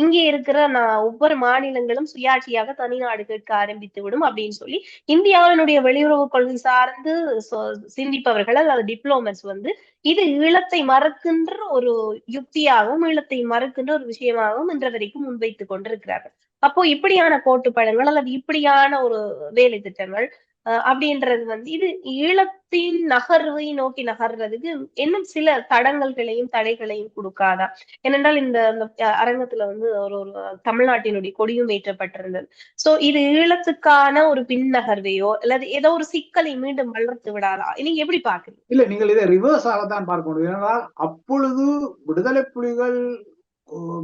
இங்கே இருக்கிற ஒவ்வொரு மாநிலங்களும் சுயாட்சியாக தனி நாடு கேட்க ஆரம்பித்து விடும் அப்படின்னு சொல்லி இந்தியாவினுடைய வெளியுறவு கொள்கை சார்ந்து சிந்திப்பவர்கள் அல்லது டிப்ளோமேட்ஸ் வந்து இது ஈழத்தை மறக்கின்ற ஒரு யுக்தியாகவும் ஈழத்தை மறக்கின்ற ஒரு விஷயமாகவும் இன்று வரைக்கும் முன்வைத்துக் கொண்டிருக்கிறார்கள். அப்போ இப்படியான கோட்டுப்படங்கள் அல்லது இப்படியான ஒரு வேலை திட்டங்கள் அப்படின்றது வந்து இது ஈழத்தின் நகர்வை நோக்கி நகர்றதுக்கு இன்னும் சில தடங்கல்களையும் தடைகளையும் கொடுக்காதா? ஏனென்றால் இந்த அரங்கத்துல வந்து ஒரு ஒரு தமிழ்நாட்டினுடைய கொடியும் ஏற்றப்பட்டிருந்தது. சோ இது ஈழத்துக்கான ஒரு பின் நகர்வையோ அல்லது ஏதோ ஒரு சிக்கலை மீண்டும் வளர்த்து விடாதா? நீங்க எப்படி பாக்குறீங்க? இல்ல, நீங்கள் இதை ரிவர்ஸ் ஆகத்தான் பார்க்க முடியும். ஏனென்றால் அப்பொழுது விடுதலை புலிகள்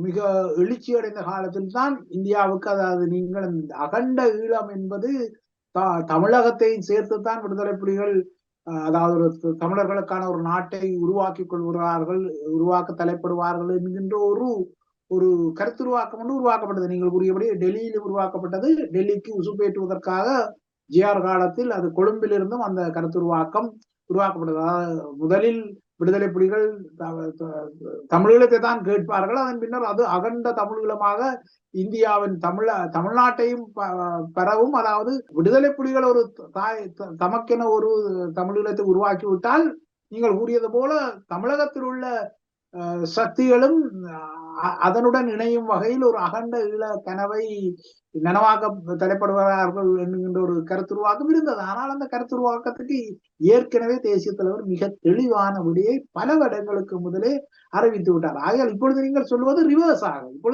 மிக எழுச்சி அடைந்த காலத்தில் தான் இந்தியாவுக்கு, அதாவது நீங்கள் அகண்ட ஈழம் என்பது தமிழகத்தையும் சேர்த்துத்தான் விடுதலை புலிகள், அதாவது ஒரு தமிழர்களுக்கான ஒரு நாட்டை உருவாக்கி கொள்கிறார்கள், உருவாக்க தலைப்படுவார்கள் என்கின்ற ஒரு ஒரு கருத்துருவாக்கம் ஒன்று உருவாக்கப்பட்டது. நீங்கள் கூறியபடி டெல்லியில் உருவாக்கப்பட்டது. டெல்லிக்கு உசுப்பேற்றுவதற்காக ஜிஆர் காலத்தில் அது கொழும்பிலிருந்தும் அந்த கருத்துருவாக்கம் உருவாக்கப்பட்டது. அதாவது முதலில் விடுதலை புலிகள் தமிழீழத்தை தான் கேட்பார்கள். அதன் பின்னர் அது அகண்ட தமிழீழமாக இந்தியாவின் தமிழ்நாட்டையும் பெறவும், அதாவது விடுதலை புலிகள் ஒரு தமக்கென ஒரு தமிழீழத்தை உருவாக்கி விட்டால் நீங்கள் கூறியது போல தமிழகத்தில் உள்ள சக்திகளும் அதனுடன் இணையும் வகையில் ஒரு அகண்ட ஈழ கனவை நனவாக்க தலைப்படுவார்கள் என்கின்ற ஒரு கருத்துருவாக்கம் இருந்தது. ஆனால் அந்த கருத்துருவாக்கத்துக்கு ஏற்கனவே தேசிய தலைவர் மிக தெளிவான விடையை பல இடங்களுக்கு முதலே அறிவித்து விட்டார். ஆகையால் இப்பொழுது நீங்கள் சொல்வது ரிவர்ஸ் ஆகும். இப்பொழுது